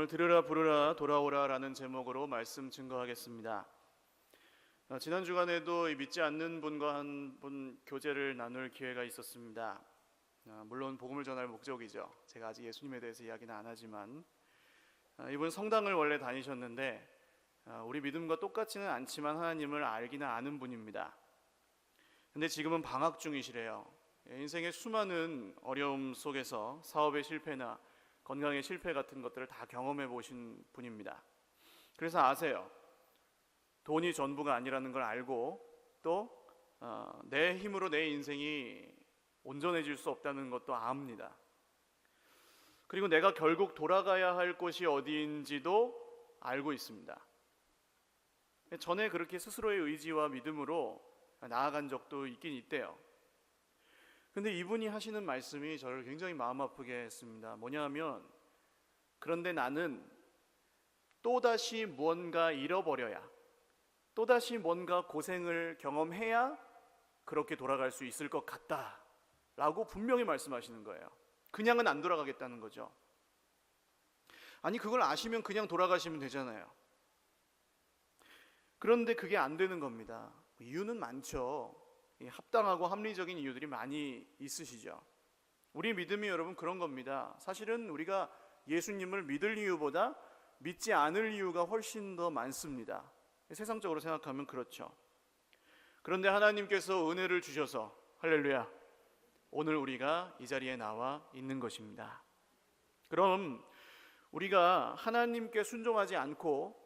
오늘 들으라 부르라 돌아오라 라는 제목으로 말씀 증거하겠습니다. 지난 주간에도 믿지 않는 분과 한 분 교제를 나눌 기회가 있었습니다. 물론 복음을 전할 목적이죠. 제가 아직 예수님에 대해서 이야기는 안 하지만 이분 성당을 원래 다니셨는데 우리 믿음과 똑같지는 않지만 하나님을 알기는 아는 분입니다. 근데 지금은 방학 중이시래요. 인생의 수많은 어려움 속에서 사업의 실패나 건강의 실패 같은 것들을 다 경험해 보신 분입니다. 그래서 아세요. 돈이 전부가 아니라는 걸 알고 또 내 힘으로 내 인생이 온전해질 수 없다는 것도 압니다. 그리고 내가 결국 돌아가야 할 곳이 어디인지도 알고 있습니다. 전에 그렇게 스스로의 의지와 믿음으로 나아간 적도 있긴 있대요. 근데 이분이 하시는 말씀이 저를 굉장히 마음 아프게 했습니다. 뭐냐 하면, 그런데 나는 또다시 무언가 잃어버려야, 또다시 뭔가 고생을 경험해야 그렇게 돌아갈 수 있을 것 같다 라고 분명히 말씀하시는 거예요. 그냥은 안 돌아가겠다는 거죠. 아니, 그걸 아시면 그냥 돌아가시면 되잖아요. 그런데 그게 안 되는 겁니다. 이유는 많죠. 합당하고 합리적인 이유들이 많이 있으시죠. 우리 믿음이 여러분 그런 겁니다. 사실은 우리가 예수님을 믿을 이유보다 믿지 않을 이유가 훨씬 더 많습니다. 세상적으로 생각하면 그렇죠. 그런데 하나님께서 은혜를 주셔서 할렐루야, 오늘 우리가 이 자리에 나와 있는 것입니다. 그럼 우리가 하나님께 순종하지 않고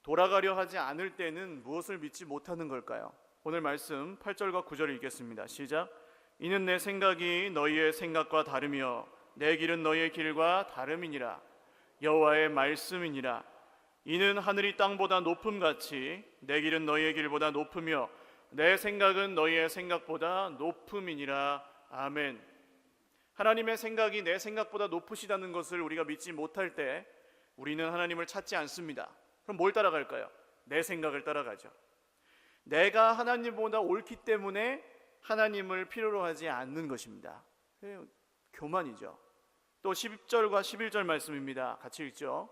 돌아가려 하지 않을 때는 무엇을 믿지 못하는 걸까요? 오늘 말씀 8절과 9절을 읽겠습니다. 시작. 이는 내 생각이 너희의 생각과 다르며 내 길은 너희의 길과 다름이니라. 여호와의 말씀이니라. 이는 하늘이 땅보다 높음같이 내 길은 너희의 길보다 높으며 내 생각은 너희의 생각보다 높음이니라. 아멘. 하나님의 생각이 내 생각보다 높으시다는 것을 우리가 믿지 못할 때 우리는 하나님을 찾지 않습니다. 그럼 뭘 따라갈까요? 내 생각을 따라가죠. 내가 하나님보다 옳기 때문에 하나님을 필요로 하지 않는 것입니다. 교만이죠. 또 10절과 11절 말씀입니다. 같이 읽죠.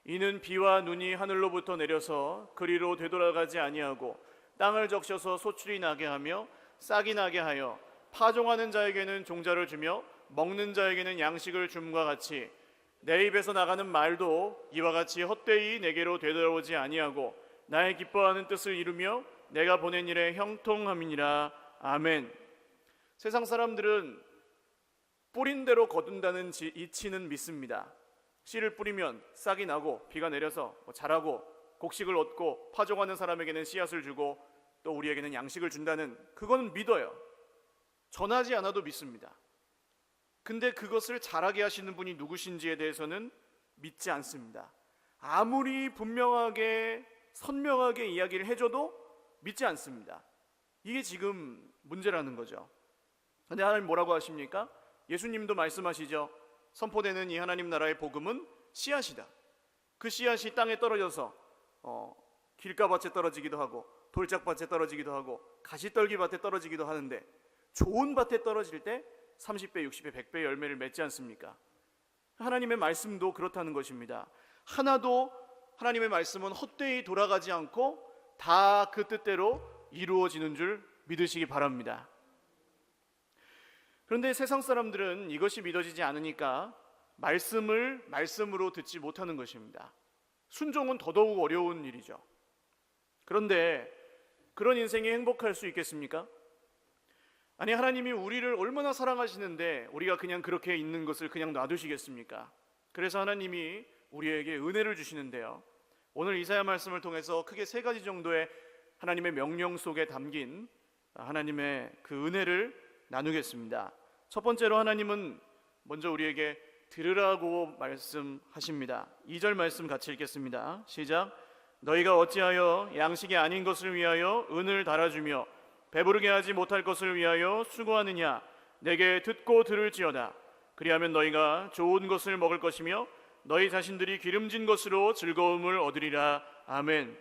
이는 비와 눈이 하늘로부터 내려서 그리로 되돌아가지 아니하고 땅을 적셔서 소출이 나게 하며 싹이 나게 하여 파종하는 자에게는 종자를 주며 먹는 자에게는 양식을 줌과 같이 내 입에서 나가는 말도 이와 같이 헛되이 내게로 되돌아오지 아니하고 나의 기뻐하는 뜻을 이루며 내가 보낸 일에 형통함이니라. 아멘. 세상 사람들은 뿌린 대로 거둔다는 이치는 믿습니다. 씨를 뿌리면 싹이 나고 비가 내려서 자라고 곡식을 얻고 파종하는 사람에게는 씨앗을 주고 또 우리에게는 양식을 준다는, 그거는 믿어요. 전하지 않아도 믿습니다. 근데 그것을 잘하게 하시는 분이 누구신지에 대해서는 믿지 않습니다. 아무리 분명하게 선명하게 이야기를 해줘도 믿지 않습니다. 이게 지금 문제라는 거죠. 근데 하나님 뭐라고 하십니까? 예수님도 말씀하시죠. 선포되는 이 하나님 나라의 복음은 씨앗이다. 그 씨앗이 땅에 떨어져서 길가밭에 떨어지기도 하고 돌짝밭에 떨어지기도 하고 가시떨기밭에 떨어지기도 하는데, 좋은 밭에 떨어질 때 30배, 60배, 100배 열매를 맺지 않습니까? 하나님의 말씀도 그렇다는 것입니다. 하나도 하나님의 말씀은 헛되이 돌아가지 않고 다 그 뜻대로 이루어지는 줄 믿으시기 바랍니다. 그런데 세상 사람들은 이것이 믿어지지 않으니까 말씀을 말씀으로 듣지 못하는 것입니다. 순종은 더더욱 어려운 일이죠. 그런데 그런 인생이 행복할 수 있겠습니까? 아니, 하나님이 우리를 얼마나 사랑하시는데 우리가 그냥 그렇게 있는 것을 그냥 놔두시겠습니까? 그래서 하나님이 우리에게 은혜를 주시는데요, 오늘 이사야 말씀을 통해서 크게 세 가지 정도의 하나님의 명령 속에 담긴 하나님의 그 은혜를 나누겠습니다. 첫 번째로 하나님은 먼저 우리에게 들으라고 말씀하십니다. 2절 말씀 같이 읽겠습니다. 시작. 너희가 어찌하여 양식이 아닌 것을 위하여 은을 달아주며 배부르게 하지 못할 것을 위하여 수고하느냐. 내게 듣고 들을지어다. 그리하면 너희가 좋은 것을 먹을 것이며 너희 자신들이 기름진 것으로 즐거움을 얻으리라. 아멘.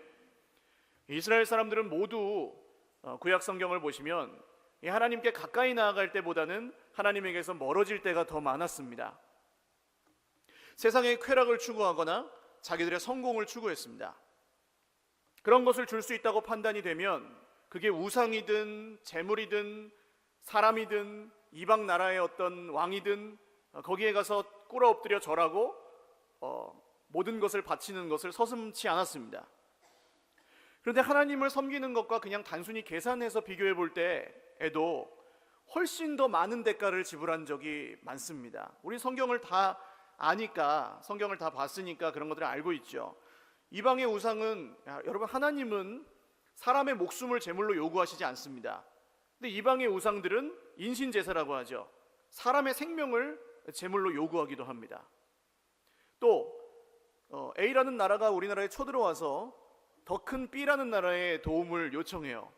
이스라엘 사람들은 모두 구약 성경을 보시면 하나님께 가까이 나아갈 때보다는 하나님에게서 멀어질 때가 더 많았습니다. 세상의 쾌락을 추구하거나 자기들의 성공을 추구했습니다. 그런 것을 줄 수 있다고 판단이 되면 그게 우상이든 재물이든 사람이든 이방 나라의 어떤 왕이든 거기에 가서 꿇어 엎드려 절하고 모든 것을 바치는 것을 서슴지 않았습니다. 그런데 하나님을 섬기는 것과 그냥 단순히 계산해서 비교해 볼 때에도 훨씬 더 많은 대가를 지불한 적이 많습니다. 우리 성경을 다 아니까, 성경을 다 봤으니까 그런 것들을 알고 있죠. 이방의 우상은, 여러분, 하나님은 사람의 목숨을 제물로 요구하시지 않습니다. 근데 이방의 우상들은 인신제사라고 하죠. 사람의 생명을 제물로 요구하기도 합니다. 또 A라는 나라가 우리나라에 쳐들어와서 더 큰 B라는 나라의 도움을 요청해요.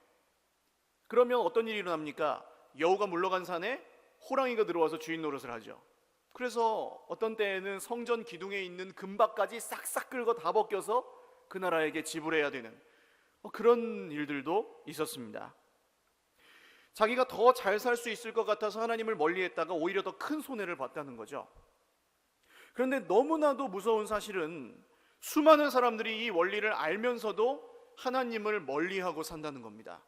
그러면 어떤 일이 일어납니까? 여우가 물러간 산에 호랑이가 들어와서 주인 노릇을 하죠. 그래서 어떤 때에는 성전 기둥에 있는 금박까지 싹싹 긁어 다 벗겨서 그 나라에게 지불해야 되는 그런 일들도 있었습니다. 자기가 더 잘 살 수 있을 것 같아서 하나님을 멀리했다가 오히려 더 큰 손해를 봤다는 거죠. 그런데 너무나도 무서운 사실은 수많은 사람들이 이 원리를 알면서도 하나님을 멀리하고 산다는 겁니다.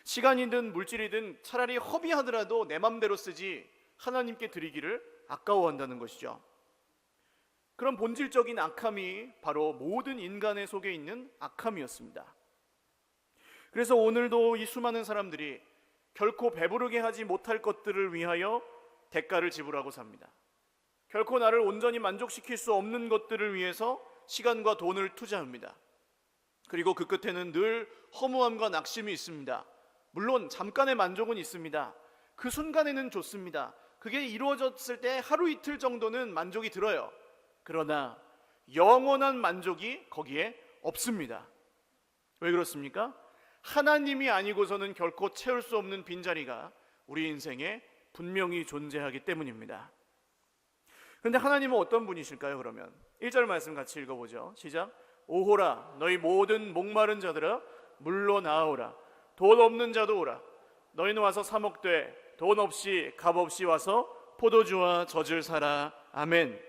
시간이든 물질이든 차라리 허비하더라도 내 맘대로 쓰지 하나님께 드리기를 아까워한다는 것이죠. 그런 본질적인 악함이 바로 모든 인간의 속에 있는 악함이었습니다. 그래서 오늘도 이 수많은 사람들이 결코 배부르게 하지 못할 것들을 위하여 대가를 지불하고 삽니다. 결코 나를 온전히 만족시킬 수 없는 것들을 위해서 시간과 돈을 투자합니다. 그리고 그 끝에는 늘 허무함과 낙심이 있습니다. 물론 잠깐의 만족은 있습니다. 그 순간에는 좋습니다. 그게 이루어졌을 때 하루 이틀 정도는 만족이 들어요. 그러나 영원한 만족이 거기에 없습니다. 왜 그렇습니까? 하나님이 아니고서는 결코 채울 수 없는 빈자리가 우리 인생에 분명히 존재하기 때문입니다. 그런데 하나님은 어떤 분이실까요? 그러면 1절 말씀 같이 읽어보죠. 시작. 오호라 너희 모든 목마른 자들아 물로 나아오라. 돈 없는 자도 오라. 너희는 와서 사 먹되 돈 없이 값 없이 와서 포도주와 젖을 사라. 아멘.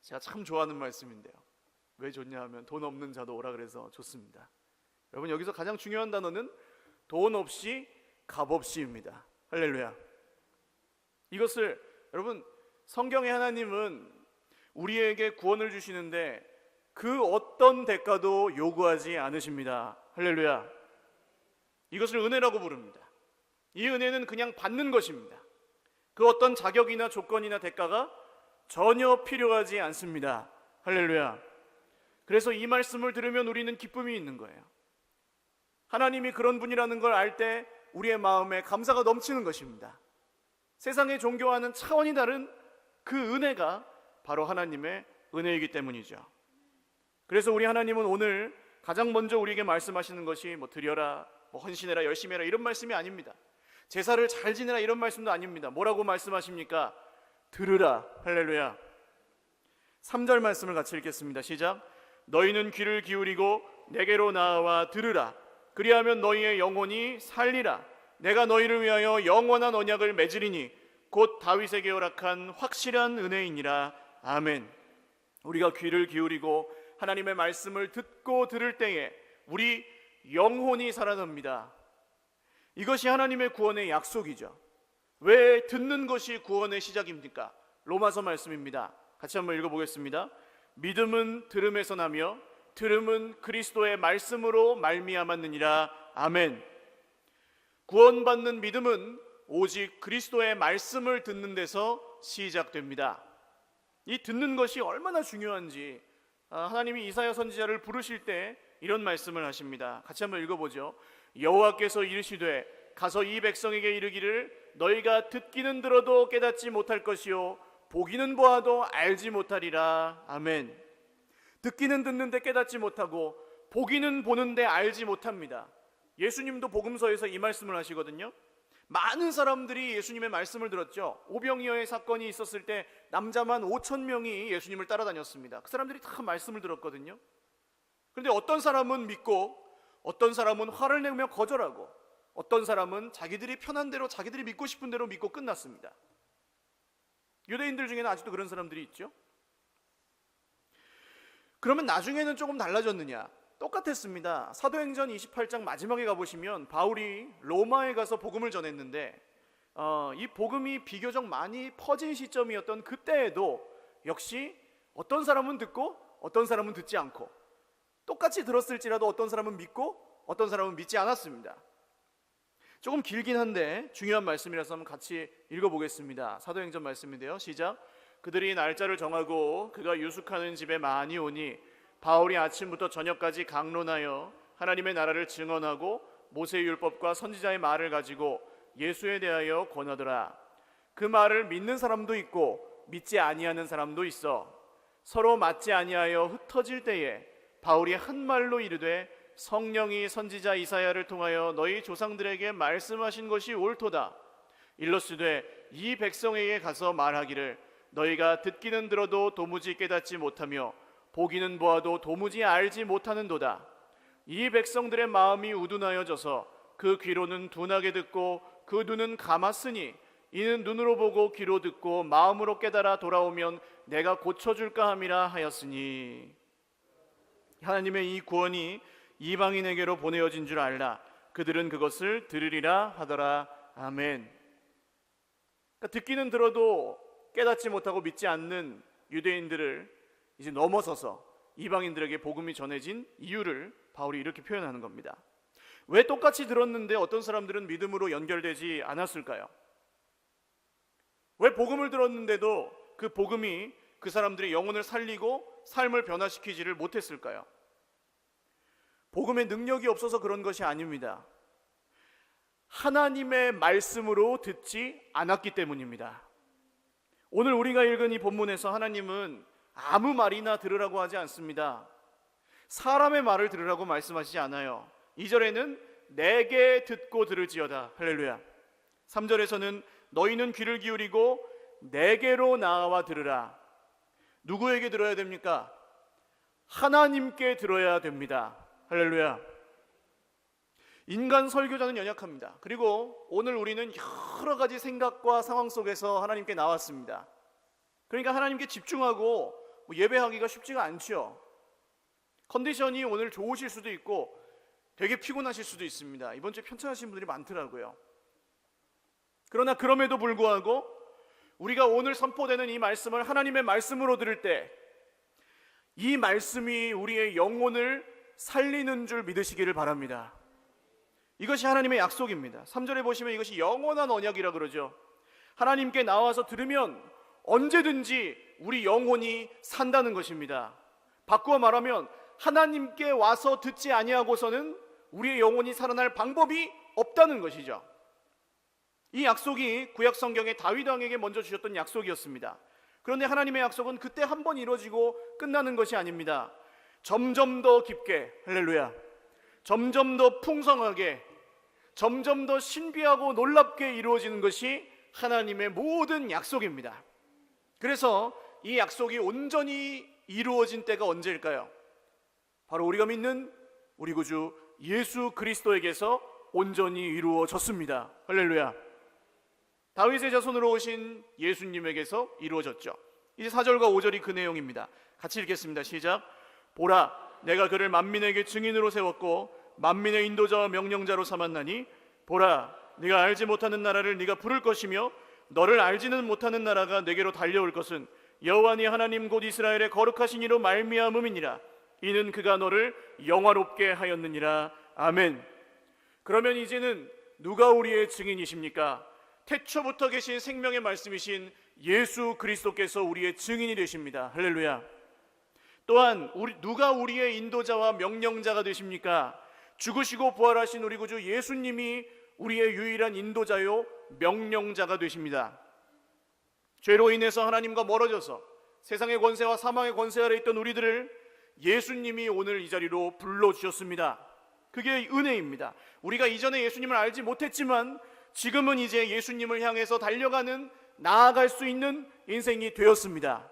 제가 참 좋아하는 말씀인데요. 왜 좋냐 하면 돈 없는 자도 오라 그래서 좋습니다. 여러분, 여기서 가장 중요한 단어는 돈 없이 값 없이입니다. 할렐루야. 이것을 여러분, 성경의 하나님은 우리에게 구원을 주시는데 그 어떤 대가도 요구하지 않으십니다. 할렐루야. 이것을 은혜라고 부릅니다. 이 은혜는 그냥 받는 것입니다. 그 어떤 자격이나 조건이나 대가가 전혀 필요하지 않습니다. 할렐루야. 그래서 이 말씀을 들으면 우리는 기쁨이 있는 거예요. 하나님이 그런 분이라는 걸 알 때 우리의 마음에 감사가 넘치는 것입니다. 세상의 종교와는 차원이 다른 그 은혜가 바로 하나님의 은혜이기 때문이죠. 그래서 우리 하나님은 오늘 가장 먼저 우리에게 말씀하시는 것이 드려라, 헌신해라, 열심히 해라 이런 말씀이 아닙니다. 제사를 잘 지내라 이런 말씀도 아닙니다. 뭐라고 말씀하십니까? 들으라. 할렐루야. 3절 말씀을 같이 읽겠습니다. 시작. 너희는 귀를 기울이고 내게로 나아와 들으라. 그리하면 너희의 영혼이 살리라. 내가 너희를 위하여 영원한 언약을 맺으리니 곧 다윗에게 허락한 확실한 은혜이니라. 아멘. 우리가 귀를 기울이고 하나님의 말씀을 듣고 들을 때에 우리 영혼이 살아납니다. 이것이 하나님의 구원의 약속이죠. 왜 듣는 것이 구원의 시작입니까? 로마서 말씀입니다. 같이 한번 읽어보겠습니다. 믿음은 들음에서 나며 들음은 그리스도의 말씀으로 말미암았느니라. 아멘. 구원받는 믿음은 오직 그리스도의 말씀을 듣는 데서 시작됩니다. 이 듣는 것이 얼마나 중요한지 하나님이 이사야 선지자를 부르실 때 이런 말씀을 하십니다. 같이 한번 읽어보죠. 여호와께서 이르시되 가서 이 백성에게 이르기를 너희가 듣기는 들어도 깨닫지 못할 것이요 보기는 보아도 알지 못하리라. 아멘. 듣기는 듣는데 깨닫지 못하고 보기는 보는데 알지 못합니다. 예수님도 복음서에서 이 말씀을 하시거든요. 많은 사람들이 예수님의 말씀을 들었죠. 오병이어의 사건이 있었을 때 남자만 5,000명이 예수님을 따라다녔습니다. 그 사람들이 다 말씀을 들었거든요. 그런데 어떤 사람은 믿고 어떤 사람은 화를 내며 거절하고 어떤 사람은 자기들이 편한 대로 자기들이 믿고 싶은 대로 믿고 끝났습니다. 유대인들 중에는 아직도 그런 사람들이 있죠. 그러면 나중에는 조금 달라졌느냐? 똑같았습니다. 사도행전 28장 마지막에 가보시면 바울이 로마에 가서 복음을 전했는데 이 복음이 비교적 많이 퍼진 시점이었던 그때에도 역시 어떤 사람은 듣고 어떤 사람은 듣지 않고, 똑같이 들었을지라도 어떤 사람은 믿고 어떤 사람은 믿지 않았습니다. 조금 길긴 한데 중요한 말씀이라서 한번 같이 읽어보겠습니다. 사도행전 말씀인데요, 시작. 그들이 날짜를 정하고 그가 유숙하는 집에 많이 오니 바울이 아침부터 저녁까지 강론하여 하나님의 나라를 증언하고 모세의 율법과 선지자의 말을 가지고 예수에 대하여 권하더라. 그 말을 믿는 사람도 있고 믿지 아니하는 사람도 있어 서로 맞지 아니하여 흩어질 때에 바울이 한 말로 이르되 성령이 선지자 이사야를 통하여 너희 조상들에게 말씀하신 것이 옳도다. 일러스되 이 백성에게 가서 말하기를 너희가 듣기는 들어도 도무지 깨닫지 못하며 보기는 보아도 도무지 알지 못하는도다. 이 백성들의 마음이 우둔하여져서 그 귀로는 둔하게 듣고 그 눈은 감았으니 이는 눈으로 보고 귀로 듣고 마음으로 깨달아 돌아오면 내가 고쳐줄까 함이라 하였으니. 하나님의 이 구원이 이방인에게로 보내어진 줄 알라. 그들은 그것을 들으리라 하더라. 아멘. 그러니까 듣기는 들어도 깨닫지 못하고 믿지 않는 유대인들을 이제 넘어서서 이방인들에게 복음이 전해진 이유를 바울이 이렇게 표현하는 겁니다. 왜 똑같이 들었는데 어떤 사람들은 믿음으로 연결되지 않았을까요? 왜 복음을 들었는데도 그 복음이 그 사람들의 영혼을 살리고 삶을 변화시키지를 못했을까요? 복음의 능력이 없어서 그런 것이 아닙니다. 하나님의 말씀으로 듣지 않았기 때문입니다. 오늘 우리가 읽은 이 본문에서 하나님은 아무 말이나 들으라고 하지 않습니다. 사람의 말을 들으라고 말씀하시지 않아요. 2절에는 내게 듣고 들을지어다. 할렐루야. 3절에서는 너희는 귀를 기울이고 내게로 나와 들으라. 누구에게 들어야 됩니까? 하나님께 들어야 됩니다. 할렐루야. 인간 설교자는 연약합니다. 그리고 오늘 우리는 여러 가지 생각과 상황 속에서 하나님께 나왔습니다. 그러니까 하나님께 집중하고 예배하기가 쉽지가 않죠. 컨디션이 오늘 좋으실 수도 있고 되게 피곤하실 수도 있습니다. 이번 주에 편찮으신 분들이 많더라고요. 그러나 그럼에도 불구하고 우리가 오늘 선포되는 이 말씀을 하나님의 말씀으로 들을 때 이 말씀이 우리의 영혼을 살리는 줄 믿으시기를 바랍니다. 이것이 하나님의 약속입니다. 3절에 보시면 이것이 영원한 언약이라 그러죠. 하나님께 나와서 들으면 언제든지 우리 영혼이 산다는 것입니다. 바꾸어 말하면 하나님께 와서 듣지 아니하고서는 우리의 영혼이 살아날 방법이 없다는 것이죠. 이 약속이 구약 성경의 다윗 왕에게 먼저 주셨던 약속이었습니다. 그런데 하나님의 약속은 그때 한 번 이루어지고 끝나는 것이 아닙니다. 점점 더 깊게, 할렐루야, 점점 더 풍성하게, 점점 더 신비하고 놀랍게 이루어지는 것이 하나님의 모든 약속입니다. 그래서 이 약속이 온전히 이루어진 때가 언제일까요? 바로 우리가 믿는 우리 구주 예수 그리스도에게서 온전히 이루어졌습니다. 할렐루야. 다윗의 자손으로 오신 예수님에게서 이루어졌죠. 이제 4절과 5절이 그 내용입니다. 같이 읽겠습니다. 시작. 보라, 내가 그를 만민에게 증인으로 세웠고 만민의 인도자와 명령자로 삼았나니 보라, 네가 알지 못하는 나라를 네가 부를 것이며 너를 알지는 못하는 나라가 네게로 달려올 것은 여호와 네 하나님 곧 이스라엘의 거룩하신 이로 말미암음이니라. 이는 그가 너를 영화롭게 하였느니라. 아멘. 그러면 이제는 누가 우리의 증인이십니까? 태초부터 계신 생명의 말씀이신 예수 그리스도께서 우리의 증인이 되십니다. 할렐루야. 또한 누가 우리의 인도자와 명령자가 되십니까? 죽으시고 부활하신 우리 구주 예수님이 우리의 유일한 인도자요 명령자가 되십니다. 죄로 인해서 하나님과 멀어져서 세상의 권세와 사망의 권세 아래 있던 우리들을 예수님이 오늘 이 자리로 불러주셨습니다. 그게 은혜입니다. 우리가 이전에 예수님을 알지 못했지만 지금은 이제 예수님을 향해서 달려가는, 나아갈 수 있는 인생이 되었습니다.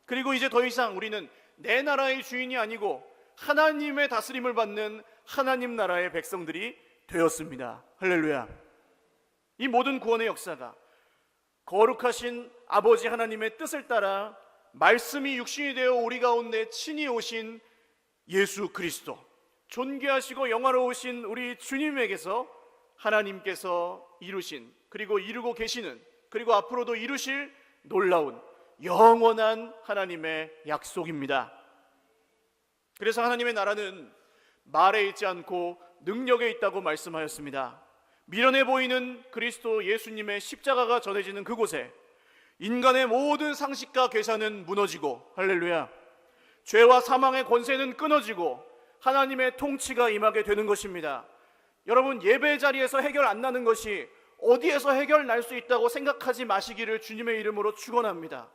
그리고 이제 더 이상 우리는 내 나라의 주인이 아니고 하나님의 다스림을 받는 하나님 나라의 백성들이 되었습니다. 할렐루야. 이 모든 구원의 역사가 거룩하신 아버지 하나님의 뜻을 따라 말씀이 육신이 되어 우리 가운데 친히 오신 예수 그리스도, 존귀하시고 영화로우신 우리 주님에게서 하나님께서 이루신, 그리고 이루고 계시는, 그리고 앞으로도 이루실 놀라운 영원한 하나님의 약속입니다. 그래서 하나님의 나라는 말에 있지 않고 능력에 있다고 말씀하였습니다. 미련해 보이는 그리스도 예수님의 십자가가 전해지는 그곳에 인간의 모든 상식과 계산은 무너지고, 할렐루야, 죄와 사망의 권세는 끊어지고 하나님의 통치가 임하게 되는 것입니다. 여러분, 예배 자리에서 해결 안 나는 것이 어디에서 해결 날 수 있다고 생각하지 마시기를 주님의 이름으로 축원합니다.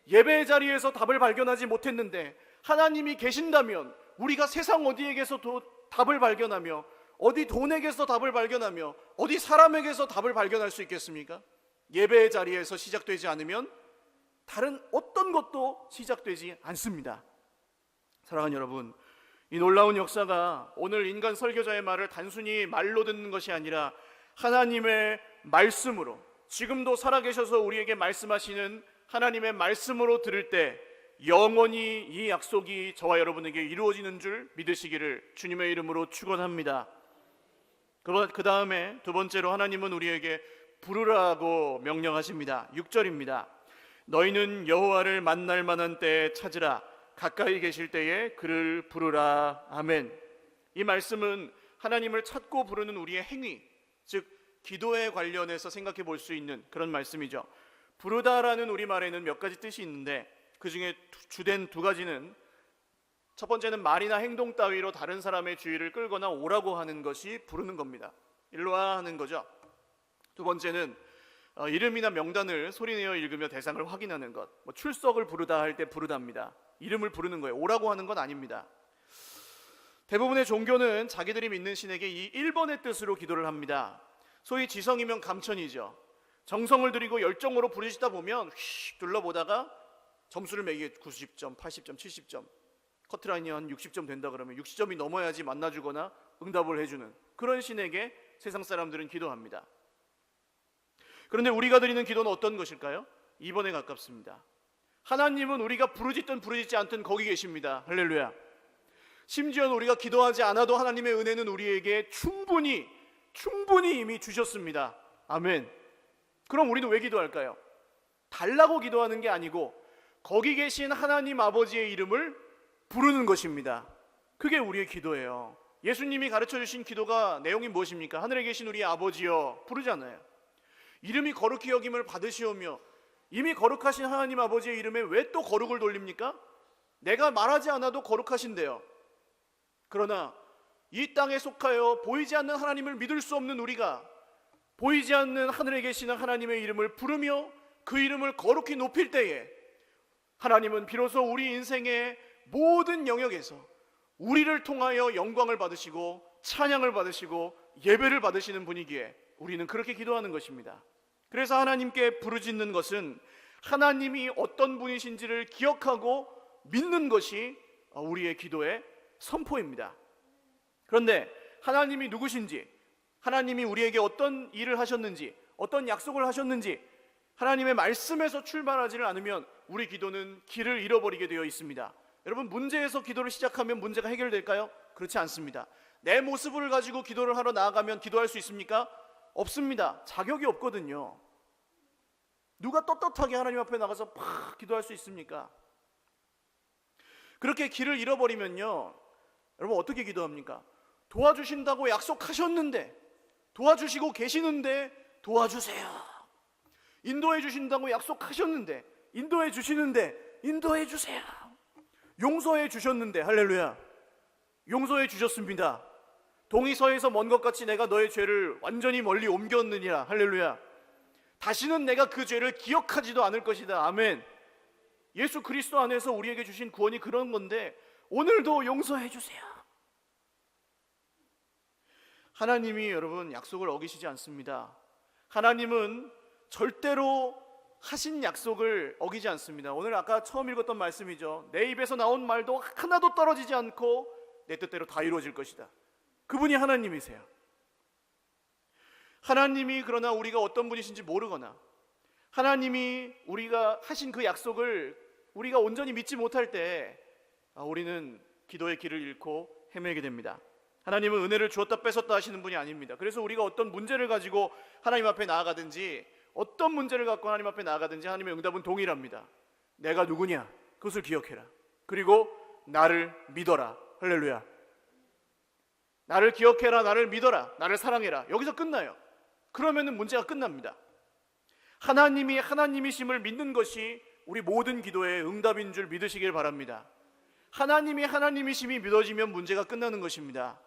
예배 자리에서 답을 발견하지 못했는데 하나님이 계신다면 우리가 세상 어디에게서도 답을 발견하며, 어디 돈에게서 답을 발견하며, 어디 사람에게서 답을 발견할 수 있겠습니까? 예배의 자리에서 시작되지 않으면 다른 어떤 것도 시작되지 않습니다. 사랑하는 여러분, 이 놀라운 역사가 오늘 인간 설교자의 말을 단순히 말로 듣는 것이 아니라 하나님의 말씀으로, 지금도 살아계셔서 우리에게 말씀하시는 하나님의 말씀으로 들을 때 영원히 이 약속이 저와 여러분에게 이루어지는 줄 믿으시기를 주님의 이름으로 축원합니다. 그 다음에 두 번째로 하나님은 우리에게 부르라고 명령하십니다. 6절입니다. 너희는 여호와를 만날 만한 때에 찾으라, 가까이 계실 때에 그를 부르라. 아멘. 이 말씀은 하나님을 찾고 부르는 우리의 행위, 즉 기도에 관련해서 생각해 볼 수 있는 그런 말씀이죠. 부르다라는 우리말에는 몇 가지 뜻이 있는데 그 중에 주된 두 가지는, 첫 번째는 말이나 행동 따위로 다른 사람의 주의를 끌거나 오라고 하는 것이 부르는 겁니다. 일로 와 하는 거죠. 두 번째는 이름이나 명단을 소리내어 읽으며 대상을 확인하는 것, 출석을 부르다 할 때 부르다입니다. 이름을 부르는 거예요. 오라고 하는 건 아닙니다. 대부분의 종교는 자기들이 믿는 신에게 이 1번의 뜻으로 기도를 합니다. 소위 지성이면 감천이죠. 정성을 들이고 열정으로 부르시다 보면 휙 둘러보다가 점수를 매기게 90점, 80점, 70점, 커트라인이 한 60점 된다 그러면 60점이 넘어야지 만나주거나 응답을 해주는 그런 신에게 세상 사람들은 기도합니다. 그런데 우리가 드리는 기도는 어떤 것일까요? 2번에 가깝습니다. 하나님은 우리가 부르짖든 부르짖지 않든 거기 계십니다. 할렐루야. 심지어는 우리가 기도하지 않아도 하나님의 은혜는 우리에게 충분히 이미 주셨습니다. 아멘. 그럼 우리는 왜 기도할까요? 달라고 기도하는 게 아니고 거기 계신 하나님 아버지의 이름을 부르는 것입니다. 그게 우리의 기도예요. 예수님이 가르쳐 주신 기도가 내용이 무엇입니까? 하늘에 계신 우리 아버지여 부르잖아요. 이름이 거룩히 여김을 받으시오며, 이미 거룩하신 하나님 아버지의 이름에 왜 또 거룩을 돌립니까? 내가 말하지 않아도 거룩하신데요. 그러나 이 땅에 속하여 보이지 않는 하나님을 믿을 수 없는 우리가 보이지 않는 하늘에 계시는 하나님의 이름을 부르며 그 이름을 거룩히 높일 때에 하나님은 비로소 우리 인생의 모든 영역에서 우리를 통하여 영광을 받으시고 찬양을 받으시고 예배를 받으시는 분이기에 우리는 그렇게 기도하는 것입니다. 그래서 하나님께 부르짖는 것은 하나님이 어떤 분이신지를 기억하고 믿는 것이 우리의 기도의 선포입니다. 그런데 하나님이 누구신지, 하나님이 우리에게 어떤 일을 하셨는지, 어떤 약속을 하셨는지 하나님의 말씀에서 출발하지를 않으면 우리 기도는 길을 잃어버리게 되어 있습니다. 여러분, 문제에서 기도를 시작하면 문제가 해결될까요? 그렇지 않습니다. 내 모습을 가지고 기도를 하러 나아가면 기도할 수 있습니까? 없습니다. 자격이 없거든요. 누가 떳떳하게 하나님 앞에 나가서 팍 기도할 수 있습니까? 그렇게 길을 잃어버리면요, 여러분 어떻게 기도합니까? 도와주신다고 약속하셨는데, 도와주시고 계시는데 도와주세요. 인도해 주신다고 약속하셨는데, 인도해 주시는데 인도해 주세요. 용서해 주셨는데, 할렐루야, 용서해 주셨습니다. 동이서에서 먼 것 같이 내가 너의 죄를 완전히 멀리 옮겼느니라. 할렐루야. 다시는 내가 그 죄를 기억하지도 않을 것이다. 아멘. 예수 그리스도 안에서 우리에게 주신 구원이 그런 건데 오늘도 용서해 주세요. 하나님이 여러분 약속을 어기시지 않습니다. 하나님은 절대로 하신 약속을 어기지 않습니다. 오늘 아까 처음 읽었던 말씀이죠. 내 입에서 나온 말도 하나도 떨어지지 않고 내 뜻대로 다 이루어질 것이다. 그분이 하나님이세요. 하나님이 그러나 우리가 어떤 분이신지 모르거나 하나님이 우리가 하신 그 약속을 우리가 온전히 믿지 못할 때 우리는 기도의 길을 잃고 헤매게 됩니다. 하나님은 은혜를 주었다 뺏었다 하시는 분이 아닙니다. 그래서 우리가 어떤 문제를 가지고 하나님 앞에 나아가든지, 어떤 문제를 갖고 하나님 앞에 나아가든지 하나님의 응답은 동일합니다. 내가 누구냐? 그것을 기억해라. 그리고 나를 믿어라. 할렐루야. 나를 기억해라, 나를 믿어라, 나를 사랑해라. 여기서 끝나요. 그러면은 문제가 끝납니다. 하나님이 하나님이심을 믿는 것이 우리 모든 기도의 응답인 줄 믿으시길 바랍니다. 하나님이 하나님이심이 믿어지면 문제가 끝나는 것입니다.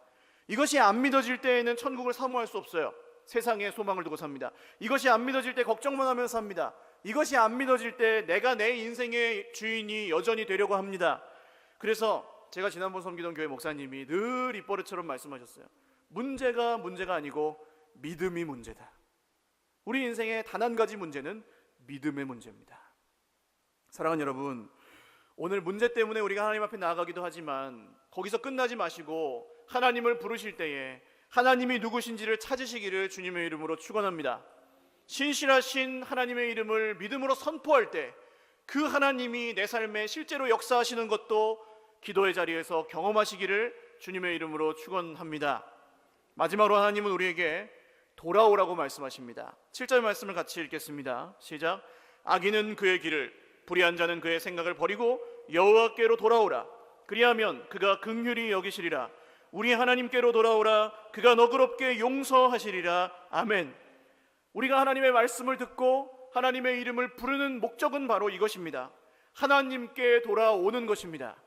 이것이 안 믿어질 때에는 천국을 사모할 수 없어요. 세상에 소망을 두고 삽니다. 이것이 안 믿어질 때 걱정만 하면서 삽니다. 이것이 안 믿어질 때 내가 내 인생의 주인이 여전히 되려고 합니다. 그래서 제가 지난번 섬기던 교회 목사님이 늘 입버릇처럼 말씀하셨어요. 문제가 아니고 믿음이 문제다. 우리 인생의 단 한 가지 문제는 믿음의 문제입니다. 사랑하는 여러분, 오늘 문제 때문에 우리가 하나님 앞에 나아가기도 하지만 거기서 끝나지 마시고 하나님을 부르실 때에 하나님이 누구신지를 찾으시기를 주님의 이름으로 축원합니다. 신실하신 하나님의 이름을 믿음으로 선포할 때 그 하나님이 내 삶에 실제로 역사하시는 것도 기도의 자리에서 경험하시기를 주님의 이름으로 축원합니다. 마지막으로 하나님은 우리에게 돌아오라고 말씀하십니다. 7절 말씀을 같이 읽겠습니다. 시작. 악인은 그의 길을, 불의한 자는 그의 생각을 버리고 여호와께로 돌아오라. 그리하면 그가 긍휼히 여기시리라. 우리 하나님께로 돌아오라. 그가 너그럽게 용서하시리라. 아멘. 우리가 하나님의 말씀을 듣고 하나님의 이름을 부르는 목적은 바로 이것입니다. 하나님께 돌아오는 것입니다.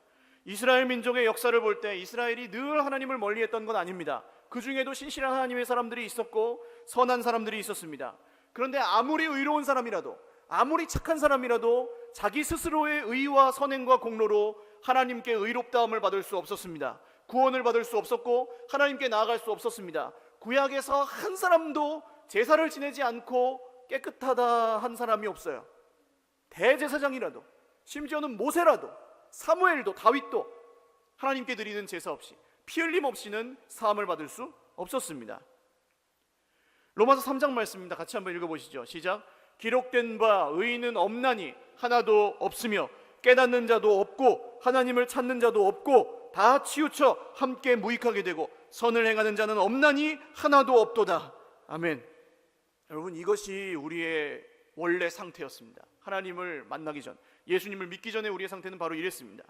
이스라엘 민족의 역사를 볼 때 이스라엘이 늘 하나님을 멀리했던 건 아닙니다. 그 중에도 신실한 하나님의 사람들이 있었고 선한 사람들이 있었습니다. 그런데 아무리 의로운 사람이라도, 아무리 착한 사람이라도 자기 스스로의 의와 선행과 공로로 하나님께 의롭다함을 받을 수 없었습니다. 구원을 받을 수 없었고 하나님께 나아갈 수 없었습니다. 구약에서 한 사람도 제사를 지내지 않고 깨끗하다 한 사람이 없어요. 대제사장이라도, 심지어는 모세라도, 사무엘도, 다윗도 하나님께 드리는 제사 없이, 피 흘림 없이는 사함을 받을 수 없었습니다. 로마서 3장 말씀입니다. 같이 한번 읽어보시죠. 시작. 기록된 바 의인은 없나니 하나도 없으며 깨닫는 자도 없고 하나님을 찾는 자도 없고 다 치우쳐 함께 무익하게 되고 선을 행하는 자는 없나니 하나도 없도다. 아멘. 여러분, 이것이 우리의 원래 상태였습니다. 하나님을 만나기 전, 예수님을 믿기 전에 우리의 상태는 바로 이랬습니다.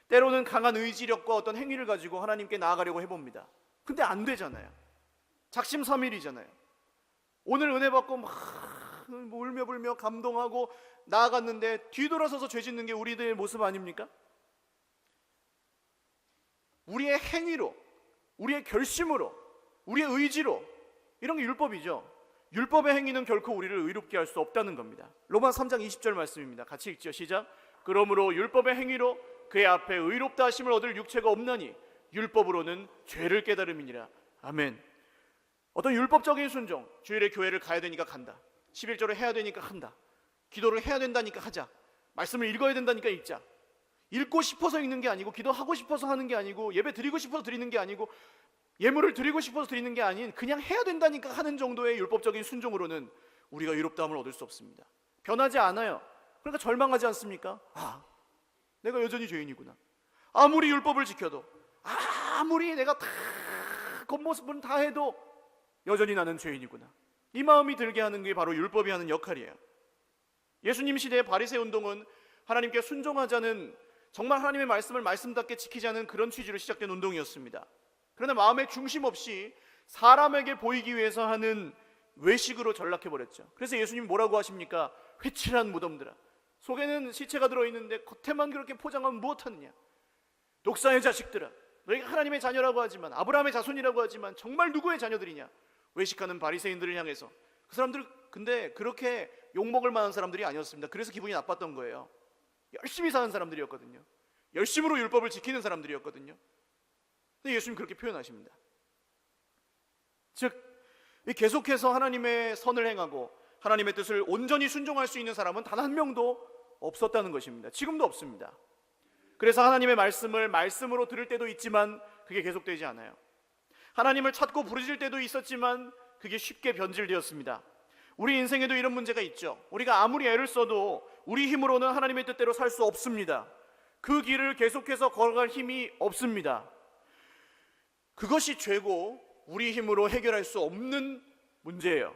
때로는 강한 의지력과 어떤 행위를 가지고 하나님께 나아가려고 해봅니다. 근데 안 되잖아요. 작심삼일이잖아요. 오늘 은혜 받고 막 울며불며 감동하고 나아갔는데 뒤돌아서서 죄 짓는 게 우리들의 모습 아닙니까? 우리의 행위로, 우리의 결심으로, 우리의 의지로, 이런 게 율법이죠. 율법의 행위는 결코 우리를 의롭게 할 수 없다는 겁니다. 로마서 3장 20절 말씀입니다. 같이 읽죠. 시작. 그러므로 율법의 행위로 그의 앞에 의롭다 하심을 얻을 육체가 없나니 율법으로는 죄를 깨달음이니라. 아멘. 어떤 율법적인 순종, 주일에 교회를 가야 되니까 간다, 11조를 해야 되니까 한다, 기도를 해야 된다니까 하자, 말씀을 읽어야 된다니까 읽자, 읽고 싶어서 읽는 게 아니고, 기도하고 싶어서 하는 게 아니고, 예배 드리고 싶어서 드리는 게 아니고, 예물을 드리고 싶어서 드리는 게 아닌 그냥 해야 된다니까 하는 정도의 율법적인 순종으로는 우리가 의롭다함을 얻을 수 없습니다. 변하지 않아요. 그러니까 절망하지 않습니까? 내가 여전히 죄인이구나. 아무리 율법을 지켜도, 아무리 내가 다 겉모습은 다 해도 여전히 나는 죄인이구나. 이 마음이 들게 하는 게 바로 율법이 하는 역할이에요. 예수님 시대의 바리새 운동은 하나님께 순종하자는, 정말 하나님의 말씀을 말씀답게 지키자는 그런 취지로 시작된 운동이었습니다. 그러나 마음의 중심 없이 사람에게 보이기 위해서 하는 외식으로 전락해버렸죠. 그래서 예수님이 뭐라고 하십니까? 회칠한 무덤들아, 속에는 시체가 들어있는데 겉에만 그렇게 포장하면 무엇하느냐. 독사의 자식들아, 너희가 하나님의 자녀라고 하지만, 아브라함의 자손이라고 하지만 정말 누구의 자녀들이냐. 외식하는 바리새인들을 향해서. 그 사람들 근데 그렇게 욕먹을 만한 사람들이 아니었습니다. 그래서 기분이 나빴던 거예요. 열심히 사는 사람들이었거든요. 열심으로 율법을 지키는 사람들이었거든요. 근데 예수님 그렇게 표현하십니다. 즉, 계속해서 하나님의 선을 행하고 하나님의 뜻을 온전히 순종할 수 있는 사람은 단 한 명도 없었다는 것입니다. 지금도 없습니다. 그래서 하나님의 말씀을 말씀으로 들을 때도 있지만 그게 계속되지 않아요. 하나님을 찾고 부르실 때도 있었지만 그게 쉽게 변질되었습니다. 우리 인생에도 이런 문제가 있죠. 우리가 아무리 애를 써도 우리 힘으로는 하나님의 뜻대로 살 수 없습니다. 그 길을 계속해서 걸어갈 힘이 없습니다. 그것이 죄고 우리 힘으로 해결할 수 없는 문제예요.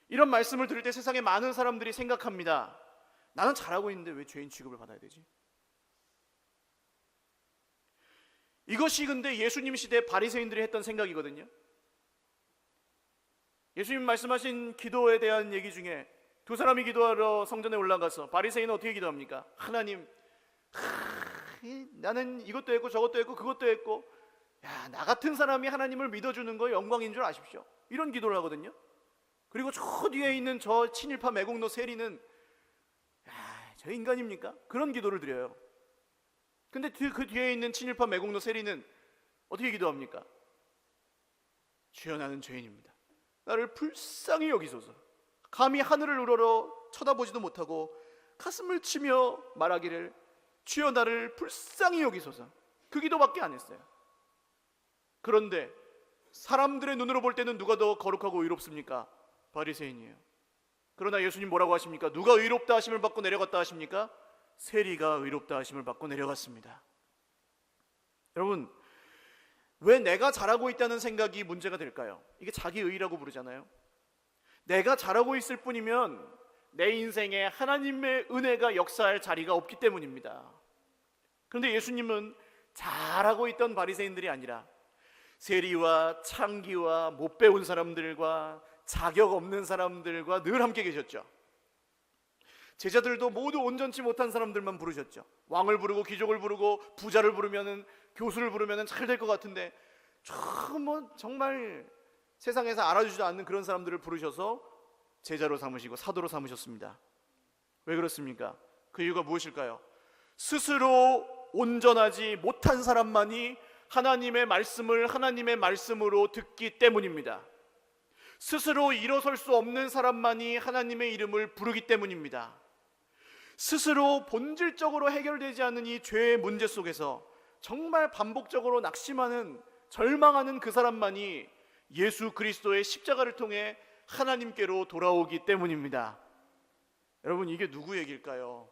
이런 말씀을 들을 때 세상에 많은 사람들이 생각합니다. 나는 잘하고 있는데 왜 죄인 취급을 받아야 되지? 이것이 근데 예수님 시대 바리새인들이 했던 생각이거든요. 예수님 말씀하신 기도에 대한 얘기 중에 두 사람이 기도하러 성전에 올라가서 바리새인은 어떻게 기도합니까? 하나님, 나는 이것도 했고 저것도 했고 그것도 했고, 나 같은 사람이 하나님을 믿어주는 거 영광인 줄 아십시오. 이런 기도를 하거든요. 그리고 저 뒤에 있는 저 친일파 매국노 세리는 저 인간입니까? 그런 기도를 드려요. 근데 그 뒤에 있는 친일파 매국노 세리는 어떻게 기도합니까? 주여, 나는 죄인입니다. 나를 불쌍히 여기소서. 감히 하늘을 우러러 쳐다보지도 못하고 가슴을 치며 말하기를 주여, 나를 불쌍히 여기소서. 그 기도밖에 안 했어요. 그런데 사람들의 눈으로 볼 때는 누가 더 거룩하고 의롭습니까? 바리새인이에요. 그러나 예수님 뭐라고 하십니까? 누가 의롭다 하심을 받고 내려갔다 하십니까? 세리가 의롭다 하심을 받고 내려갔습니다. 여러분, 왜 내가 잘하고 있다는 생각이 문제가 될까요? 이게 자기의라고 부르잖아요. 내가 잘하고 있을 뿐이면 내 인생에 하나님의 은혜가 역사할 자리가 없기 때문입니다. 그런데 예수님은 잘하고 있던 바리새인들이 아니라 세리와 창기와 못 배운 사람들과 자격 없는 사람들과 늘 함께 계셨죠. 제자들도 모두 온전치 못한 사람들만 부르셨죠. 왕을 부르고 귀족을 부르고 부자를 부르면은, 교수를 부르면은 잘 될 것 같은데 정말 세상에서 알아주지도 않는 그런 사람들을 부르셔서 제자로 삼으시고 사도로 삼으셨습니다. 왜 그렇습니까? 그 이유가 무엇일까요? 스스로 온전하지 못한 사람만이 하나님의 말씀을 하나님의 말씀으로 듣기 때문입니다. 스스로 일어설 수 없는 사람만이 하나님의 이름을 부르기 때문입니다. 스스로 본질적으로 해결되지 않는 이 죄의 문제 속에서 정말 반복적으로 낙심하는, 절망하는 그 사람만이 예수 그리스도의 십자가를 통해 하나님께로 돌아오기 때문입니다. 여러분, 이게 누구 얘기일까요?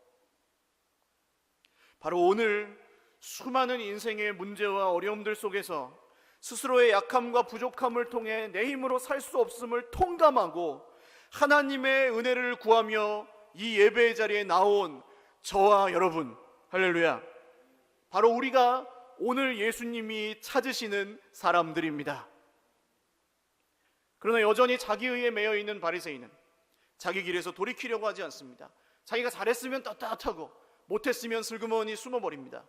바로 오늘 수많은 인생의 문제와 어려움들 속에서 스스로의 약함과 부족함을 통해 내 힘으로 살 수 없음을 통감하고 하나님의 은혜를 구하며 이 예배의 자리에 나온 저와 여러분, 할렐루야, 바로 우리가 오늘 예수님이 찾으시는 사람들입니다. 그러나 여전히 자기의에 매여 있는 바리새인은 자기 길에서 돌이키려고 하지 않습니다. 자기가 잘했으면 떳떳하고 못했으면 슬그머니 숨어버립니다.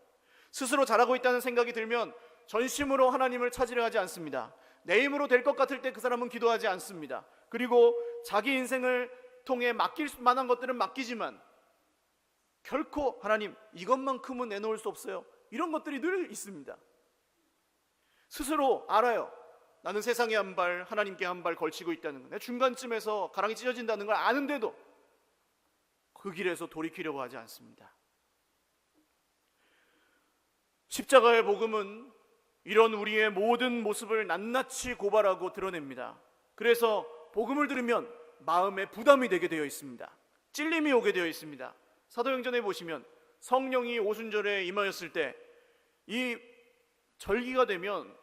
스스로 잘하고 있다는 생각이 들면 전심으로 하나님을 찾으려 하지 않습니다. 내 힘으로 될 것 같을 때 그 사람은 기도하지 않습니다. 그리고 자기 인생을 통해 맡길 만한 것들은 맡기지만 결코 하나님, 이것만큼은 내놓을 수 없어요, 이런 것들이 늘 있습니다. 스스로 알아요. 나는 세상에 한 발, 하나님께 한 발 걸치고 있다는 거, 내 중간쯤에서 가랑이 찢어진다는 걸 아는데도 그 길에서 돌이키려고 하지 않습니다. 십자가의 복음은 이런 우리의 모든 모습을 낱낱이 고발하고 드러냅니다. 그래서 복음을 들으면 마음에 부담이 되게 되어 있습니다. 찔림이 오게 되어 있습니다. 사도행전에 보시면 성령이 오순절에 임하였을 때 이 절기가 되면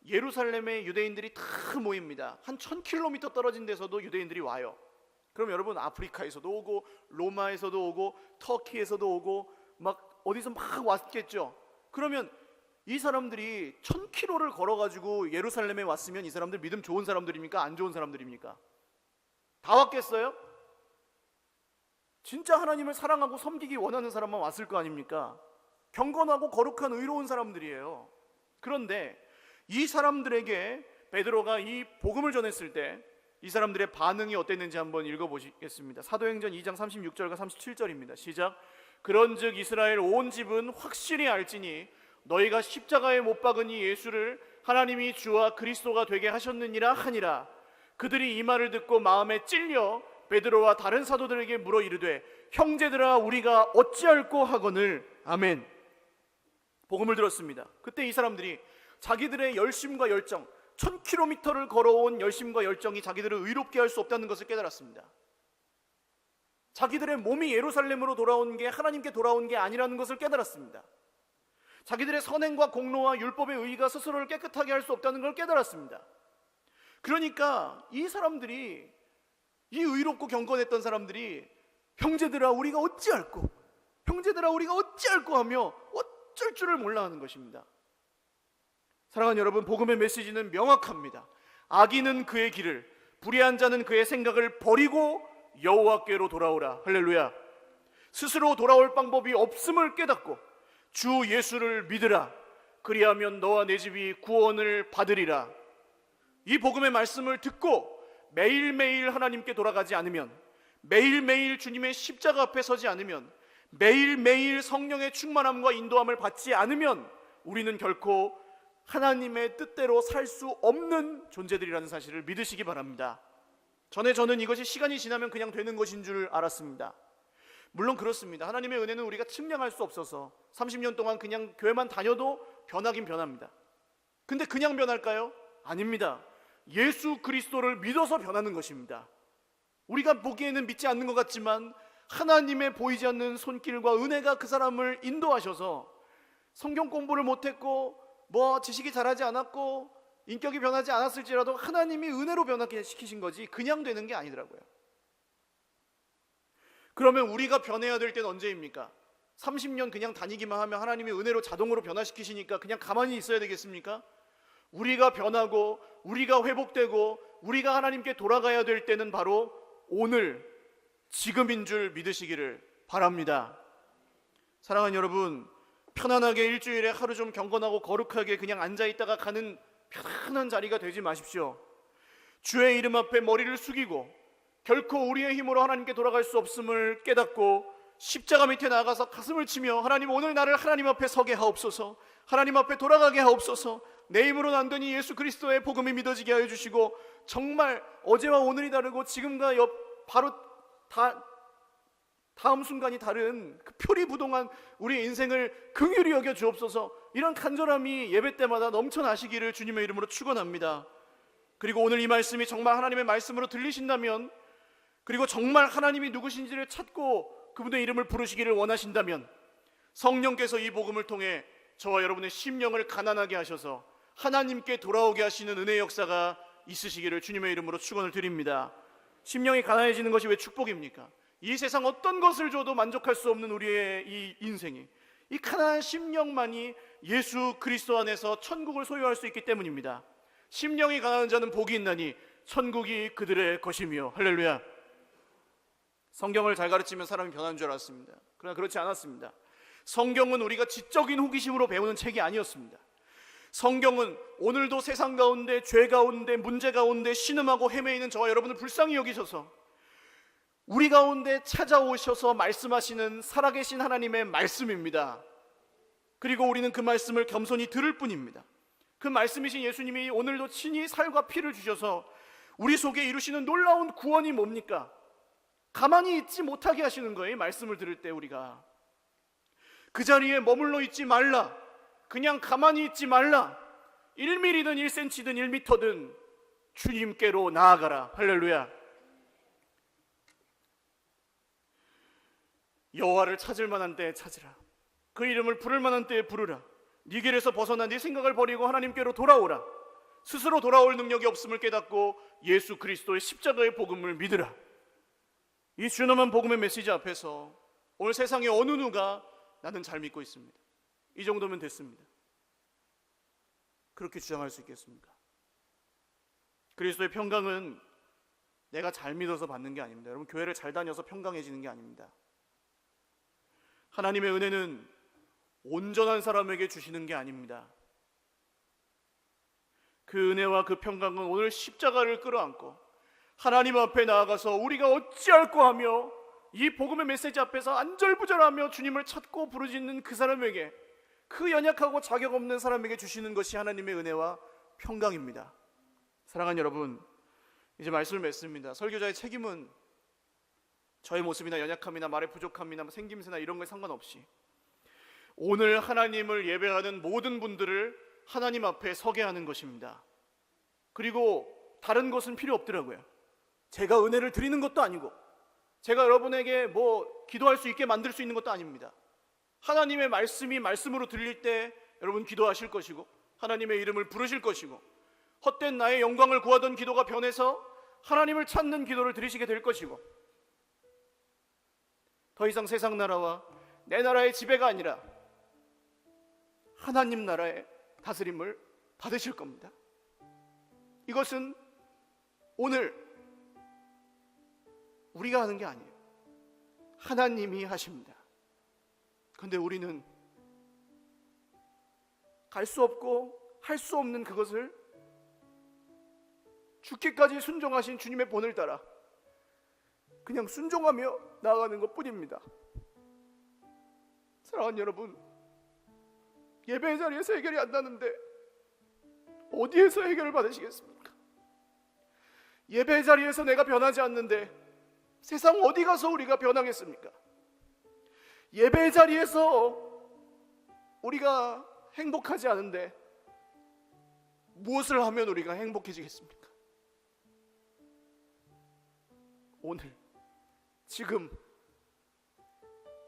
예루살렘의 유대인들이 다 모입니다. 한 1000km 떨어진 데서도 유대인들이 와요. 그럼 여러분, 아프리카에서도 오고 로마에서도 오고 터키에서도 오고 막 어디서 막 왔겠죠. 그러면 이 사람들이 1000km를 걸어가지고 예루살렘에 왔으면 이 사람들 믿음 좋은 사람들입니까? 안 좋은 사람들입니까? 다 왔겠어요? 진짜 하나님을 사랑하고 섬기기 원하는 사람만 왔을 거 아닙니까? 경건하고 거룩한 의로운 사람들이에요. 그런데 이 사람들에게 베드로가 이 복음을 전했을 때 이 사람들의 반응이 어땠는지 한번 읽어보시겠습니다. 사도행전 2장 36절과 37절입니다. 시작. 그런즉 이스라엘 온 집은 확실히 알지니 너희가 십자가에 못 박은 이 예수를 하나님이 주와 그리스도가 되게 하셨느니라 하니라. 그들이 이 말을 듣고 마음에 찔려 베드로와 다른 사도들에게 물어 이르되 형제들아, 우리가 어찌할꼬 하거늘. 아멘. 복음을 들었습니다. 그때 이 사람들이 자기들의 열심과 열정, 1000km를 걸어온 열심과 열정이 자기들을 의롭게 할 수 없다는 것을 깨달았습니다. 자기들의 몸이 예루살렘으로 돌아온 게 하나님께 돌아온 게 아니라는 것을 깨달았습니다. 자기들의 선행과 공로와 율법의 의의가 스스로를 깨끗하게 할 수 없다는 걸 깨달았습니다. 그러니까 이 사람들이, 이 의롭고 경건했던 사람들이 형제들아 우리가 어찌할꼬, 형제들아 우리가 어찌할꼬 하며 어쩔 줄을 몰라 하는 것입니다. 사랑하는 여러분, 복음의 메시지는 명확합니다. 악인은 그의 길을, 불의한 자는 그의 생각을 버리고 여호와께로 돌아오라. 할렐루야. 스스로 돌아올 방법이 없음을 깨닫고 주 예수를 믿으라. 그리하면 너와 내 집이 구원을 받으리라. 이 복음의 말씀을 듣고 매일매일 하나님께 돌아가지 않으면, 매일매일 주님의 십자가 앞에 서지 않으면, 매일매일 성령의 충만함과 인도함을 받지 않으면 우리는 결코 하나님의 뜻대로 살 수 없는 존재들이라는 사실을 믿으시기 바랍니다. 전에 저는 이것이 시간이 지나면 그냥 되는 것인 줄 알았습니다. 물론 그렇습니다. 하나님의 은혜는 우리가 측량할 수 없어서 30년 동안 그냥 교회만 다녀도 변하긴 변합니다. 근데 그냥 변할까요? 아닙니다. 예수 그리스도를 믿어서 변하는 것입니다. 우리가 보기에는 믿지 않는 것 같지만 하나님의 보이지 않는 손길과 은혜가 그 사람을 인도하셔서 성경 공부를 못했고 지식이 잘하지 않았고 인격이 변하지 않았을지라도 하나님이 은혜로 변하게 시키신 거지 그냥 되는 게 아니더라고요. 그러면 우리가 변해야 될 때는 언제입니까? 30년 그냥 다니기만 하면 하나님이 은혜로 자동으로 변화시키시니까 그냥 가만히 있어야 되겠습니까? 우리가 변하고 우리가 회복되고 우리가 하나님께 돌아가야 될 때는 바로 오늘, 지금인 줄 믿으시기를 바랍니다. 사랑하는 여러분, 편안하게 일주일에 하루 좀 경건하고 거룩하게 그냥 앉아있다가 가는 편안한 자리가 되지 마십시오. 주의 이름 앞에 머리를 숙이고 결코 우리의 힘으로 하나님께 돌아갈 수 없음을 깨닫고 십자가 밑에 나가서 가슴을 치며 하나님, 오늘 나를 하나님 앞에 서게 하옵소서, 하나님 앞에 돌아가게 하옵소서, 내 힘으로는 안 되니 예수 그리스도의 복음이 믿어지게 하여 주시고 정말 어제와 오늘이 다르고 지금과 바로 다음 순간이 다른 그 표리부동한 우리의 인생을 긍휼히 여겨 주옵소서. 이런 간절함이 예배 때마다 넘쳐나시기를 주님의 이름으로 축원합니다. 그리고 오늘 이 말씀이 정말 하나님의 말씀으로 들리신다면, 그리고 정말 하나님이 누구신지를 찾고 그분의 이름을 부르시기를 원하신다면 성령께서 이 복음을 통해 저와 여러분의 심령을 가난하게 하셔서 하나님께 돌아오게 하시는 은혜의 역사가 있으시기를 주님의 이름으로 축원을 드립니다. 심령이 가난해지는 것이 왜 축복입니까? 이 세상 어떤 것을 줘도 만족할 수 없는 우리의 이 인생이, 이 가난한 심령만이 예수 그리스도 안에서 천국을 소유할 수 있기 때문입니다. 심령이 가난한 자는 복이 있나니 천국이 그들의 것이며. 할렐루야. 성경을 잘 가르치면 사람이 변하는 줄 알았습니다. 그러나 그렇지 않았습니다. 성경은 우리가 지적인 호기심으로 배우는 책이 아니었습니다. 성경은 오늘도 세상 가운데, 죄 가운데, 문제 가운데 신음하고 헤매이는 저와 여러분을 불쌍히 여기셔서 우리 가운데 찾아오셔서 말씀하시는 살아계신 하나님의 말씀입니다. 그리고 우리는 그 말씀을 겸손히 들을 뿐입니다. 그 말씀이신 예수님이 오늘도 친히 살과 피를 주셔서 우리 속에 이루시는 놀라운 구원이 뭡니까? 가만히 있지 못하게 하시는 거예요. 이 말씀을 들을 때 우리가 그 자리에 머물러 있지 말라, 그냥 가만히 있지 말라. 1mm든 1cm든 1m든 주님께로 나아가라. 할렐루야. 여호와를 찾을 만한 때에 찾으라. 그 이름을 부를 만한 때에 부르라. 네 길에서 벗어나 네 생각을 버리고 하나님께로 돌아오라. 스스로 돌아올 능력이 없음을 깨닫고 예수 그리스도의 십자가의 복음을 믿으라. 이 준엄한 복음의 메시지 앞에서 오늘 세상의 어느 누가 나는 잘 믿고 있습니다, 이 정도면 됐습니다, 그렇게 주장할 수 있겠습니까? 그리스도의 평강은 내가 잘 믿어서 받는 게 아닙니다. 여러분, 교회를 잘 다녀서 평강해지는 게 아닙니다. 하나님의 은혜는 온전한 사람에게 주시는 게 아닙니다. 그 은혜와 그 평강은 오늘 십자가를 끌어안고 하나님 앞에 나아가서 우리가 어찌할꼬 하며 이 복음의 메시지 앞에서 안절부절하며 주님을 찾고 부르짖는 그 사람에게, 그 연약하고 자격 없는 사람에게 주시는 것이 하나님의 은혜와 평강입니다. 사랑하는 여러분, 이제 말씀을 맺습니다. 설교자의 책임은 저의 모습이나 연약함이나 말의 부족함이나 생김새나 이런 거에 상관없이 오늘 하나님을 예배하는 모든 분들을 하나님 앞에 서게 하는 것입니다. 그리고 다른 것은 필요 없더라고요. 제가 은혜를 드리는 것도 아니고 제가 여러분에게 뭐 기도할 수 있게 만들 수 있는 것도 아닙니다. 하나님의 말씀이 말씀으로 들릴 때 여러분 기도하실 것이고 하나님의 이름을 부르실 것이고 헛된 나의 영광을 구하던 기도가 변해서 하나님을 찾는 기도를 드리시게 될 것이고 더 이상 세상 나라와 내 나라의 지배가 아니라 하나님 나라의 다스림을 받으실 겁니다. 이것은 오늘 우리가 하는 게 아니에요. 하나님이 하십니다. 그런데 우리는 갈 수 없고 할 수 없는 그것을 죽기까지 순종하신 주님의 본을 따라 그냥 순종하며 나아가는 것뿐입니다. 사랑하는 여러분, 예배의 자리에서 해결이 안 나는데 어디에서 해결을 받으시겠습니까? 예배의 자리에서 내가 변하지 않는데 세상 어디 가서 우리가 변하겠습니까? 예배의 자리에서 우리가 행복하지 않은데 무엇을 하면 우리가 행복해지겠습니까? 오늘 지금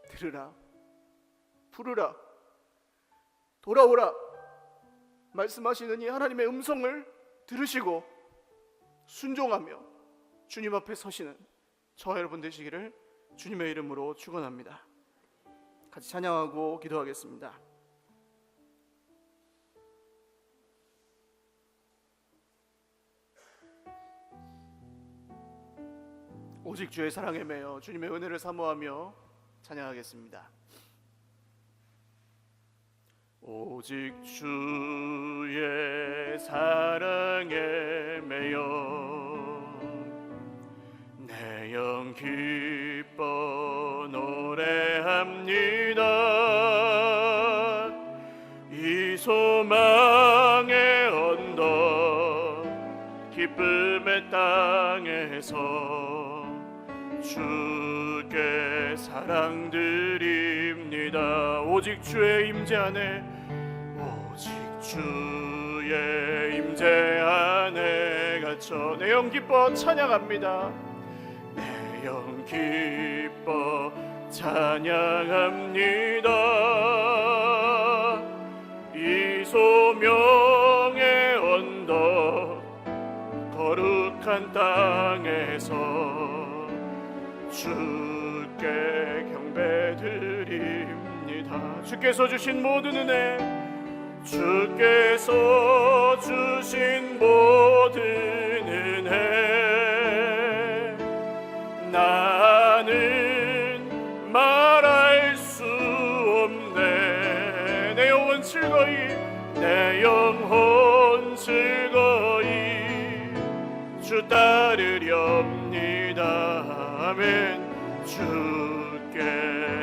들으라, 부르라, 돌아오라 말씀하시는 이 하나님의 음성을 들으시고 순종하며 주님 앞에 서시는 저와 여러분 되시기를 주님의 이름으로 축원합니다. 같이 찬양하고 기도하겠습니다. 오직 주의 사랑에 매여 주님의 은혜를 사모하며 찬양하겠습니다. 오직 주의 사랑에 매여 내 영 기뻐 노래합니다. 이 소망의 언덕 기쁨의 땅에서 주께 사랑드립니다. 오직 주의 임재 안에 오직 주의 임재 안에 갇혀 내 영 기뻐 찬양합니다. 내 영 기뻐 찬양합니다. 이 소명의 언덕 거룩한 땅에서 주께 경배드립니다. 주께서 주신 모든 은혜, 주께서 주신 모든 은혜, 나는 말할 수 없네. 내 영혼 즐거이, 내 영혼 즐거이 주 따르렵니다. 아멘. 주께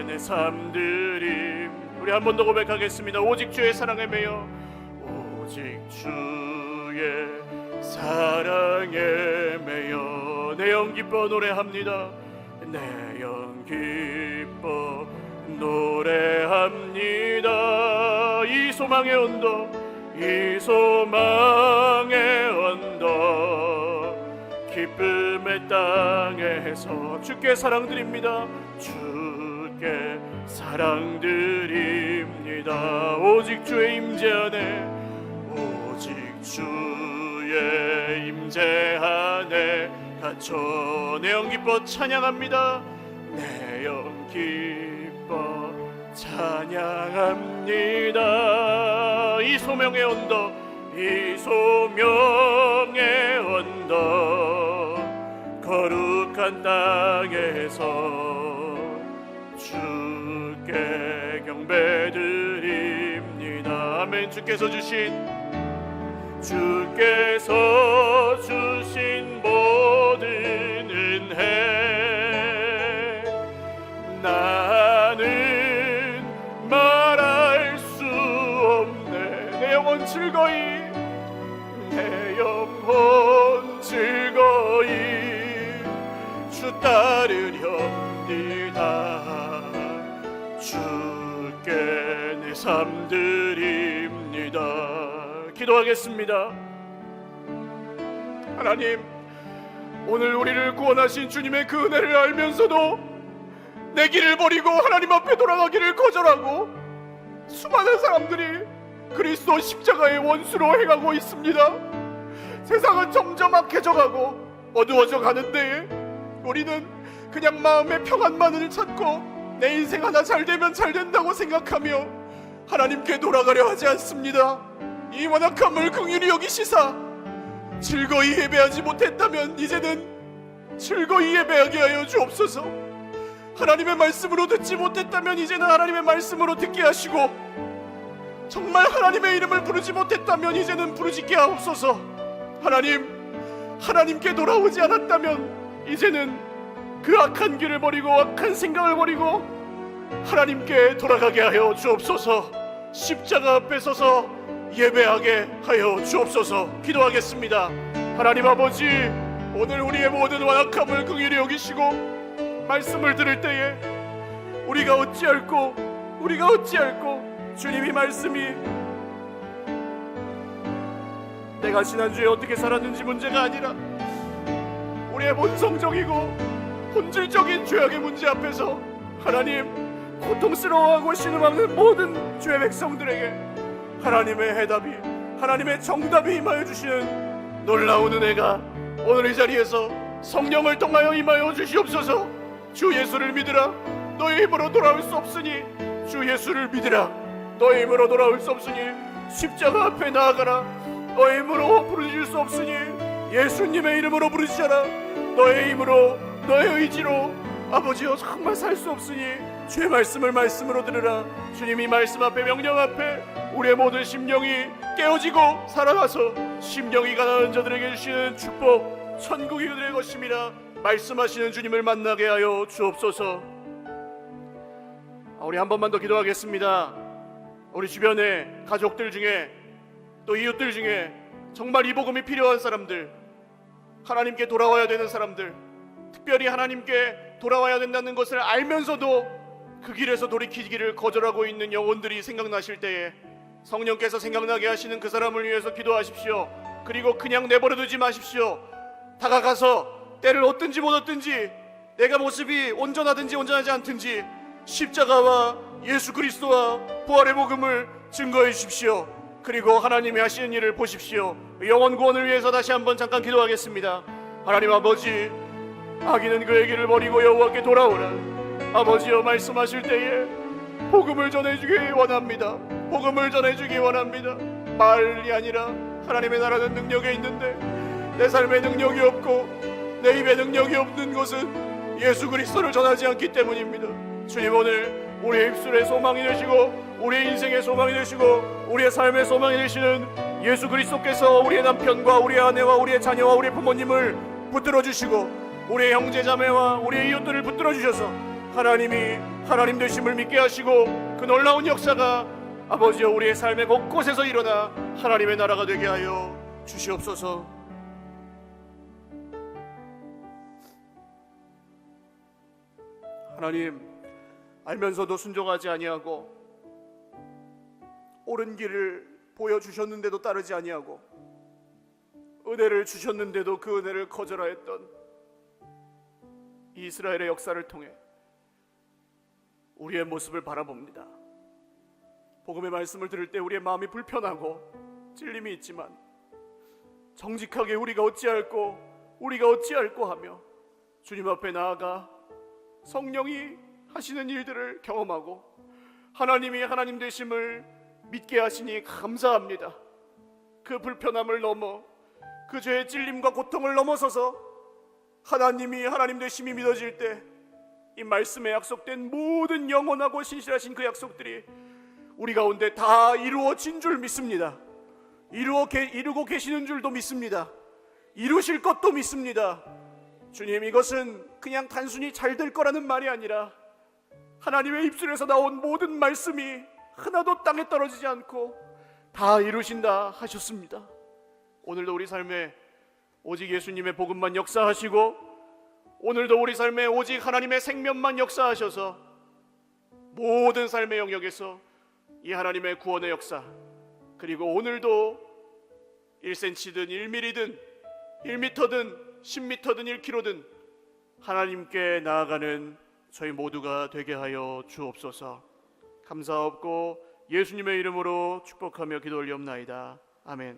내 삶 드림. 우리 한 번 더 고백하겠습니다. 오직 주의 사랑에 매여 오직 주의 사랑에 매여 내 영 기뻐 노래합니다. 내 영 기뻐 노래합니다. 이 소망의 언덕, 이 소망의 언덕 기쁨의 땅에서 주께 사랑드립니다. 주께 사랑드립니다. 오직 주의 임재 안에 오직 주의 임재 안에 갇혀 내 영 기뻐 찬양합니다. 내 영 기뻐 찬양합니다. 이 소명의 언덕, 이 소명의 언덕 거룩한 땅에서 주께 경배드립니다. 아멘. 주께서 주신 모든 은혜, 나는 말할 수 없네. 내 영혼 즐거이, 내 영혼 즐거이 주 따르렵니다. 주께 내 삶 드립니다. 기도하겠습니다. 하나님, 오늘 우리를 구원하신 주님의 그 은혜를 알면서도 내 길을 버리고 하나님 앞에 돌아가기를 거절하고 수많은 사람들이 그리스도 십자가의 원수로 행하고 있습니다. 세상은 점점 악해져가고 어두워져 가는데 우리는 그냥 마음의 평안만을 찾고 내 인생 하나 잘 되면 잘 된다고 생각하며 하나님께 돌아가려 하지 않습니다. 이 완악함을 긍휼히 여기시사 즐거이 예배하지 못했다면 이제는 즐거이 예배하게 하여 주옵소서. 하나님의 말씀으로 듣지 못했다면 이제는 하나님의 말씀으로 듣게 하시고, 정말 하나님의 이름을 부르지 못했다면 이제는 부르짖게 하옵소서. 하나님께 돌아오지 않았다면 이제는 그 악한 길을 버리고 악한 생각을 버리고 하나님께 돌아가게 하여 주옵소서. 십자가 앞에 서서 예배하게 하여 주옵소서. 기도하겠습니다. 하나님 아버지, 오늘 우리의 모든 완악함을 긍휼히 여기시고 말씀을 들을 때에 우리가 어찌할꼬 주님이 말씀이 내가 지난주에 어떻게 살았는지 문제가 아니라 우리의 본성적이고 본질적인 죄악의 문제 앞에서 하나님, 고통스러워하고 신음하는 모든 죄 백성들에게 하나님의 해답이, 하나님의 정답이 임하여 주시는 놀라운 은혜가 오늘 이 자리에서 성령을 통하여 임하여 주시옵소서. 주 예수를 믿으라. 너의 힘으로 돌아올 수 없으니 주 예수를 믿으라. 너의 힘으로 돌아올 수 없으니 십자가 앞에 나아가라. 너의 힘으로 부르짖을 수 없으니 예수님의 이름으로 부르짖어라. 너의 힘으로, 너의 의지로 아버지여 정말 살 수 없으니 주의 말씀으로 들으라. 주님이 말씀 앞에, 명령 앞에 우리의 모든 심령이 깨어지고 살아가서 심령이 가난한 자들에게 주시는 축복, 천국이 그들의 것입니다. 말씀하시는 주님을 만나게 하여 주옵소서. 우리 한 번만 더 기도하겠습니다. 우리 주변에 가족들 중에 또 이웃들 중에 정말 이 복음이 필요한 사람들, 하나님께 돌아와야 되는 사람들, 특별히 하나님께 돌아와야 된다는 것을 알면서도 그 길에서 돌이키기를 거절하고 있는 영혼들이 생각나실 때에 성령께서 생각나게 하시는 그 사람을 위해서 기도하십시오. 그리고 그냥 내버려두지 마십시오. 다가가서 때를 얻든지 못 얻든지, 내가 모습이 온전하든지 온전하지 않든지 십자가와 예수 그리스도와 부활의 복음을 증거해 주십시오. 그리고 하나님이 하시는 일을 보십시오. 영혼 구원을 위해서 다시 한번 잠깐 기도하겠습니다. 하나님 아버지, 악인은 그의 길을 버리고 여호와께 돌아오라. 아버지여, 말씀하실 때에 복음을 전해주기 원합니다. 복음을 전해주기 원합니다. 말이 아니라 하나님의 나라는 능력에 있는데 내 삶에 능력이 없고 내 입에 능력이 없는 것은 예수 그리스도를 전하지 않기 때문입니다. 주님, 오늘 우리의 입술의 소망이 되시고 우리의 인생의 소망이 되시고 우리의 삶의 소망이 되시는 예수 그리스도께서 우리의 남편과 우리의 아내와 우리의 자녀와 우리의 부모님을 붙들어 주시고 우리의 형제 자매와 우리의 이웃들을 붙들어 주셔서 하나님이 하나님 되심을 믿게 하시고 그 놀라운 역사가 아버지여 우리의 삶의 곳곳에서 일어나 하나님의 나라가 되게 하여 주시옵소서. 하나님, 알면서도 순종하지 아니하고 옳은 길을 보여주셨는데도 따르지 아니하고 은혜를 주셨는데도 그 은혜를 거절하였던 이스라엘의 역사를 통해 우리의 모습을 바라봅니다. 복음의 말씀을 들을 때 우리의 마음이 불편하고 찔림이 있지만 정직하게 우리가 어찌할꼬 하며 주님 앞에 나아가 성령이 하시는 일들을 경험하고 하나님이 하나님 되심을 믿게 하시니 감사합니다. 그 불편함을 넘어 그 죄의 찔림과 고통을 넘어서서 하나님이 하나님 되심이 믿어질 때 이 말씀에 약속된 모든 영원하고 신실하신 그 약속들이 우리 가운데 다 이루어진 줄 믿습니다. 이루고 계시는 줄도 믿습니다. 이루실 것도 믿습니다. 주님, 이것은 그냥 단순히 잘 될 거라는 말이 아니라 하나님의 입술에서 나온 모든 말씀이 하나도 땅에 떨어지지 않고 다 이루신다 하셨습니다. 오늘도 우리 삶에 오직 예수님의 복음만 역사하시고 오늘도 우리 삶에 오직 하나님의 생명만 역사하셔서 모든 삶의 영역에서 이 하나님의 구원의 역사, 그리고 오늘도 1cm든 1mm든 1m든 10m든 1km든 하나님께 나아가는 저희 모두가 되게 하여 주옵소서. 감사하옵고 예수님의 이름으로 축복하며 기도 올리옵나이다. 아멘.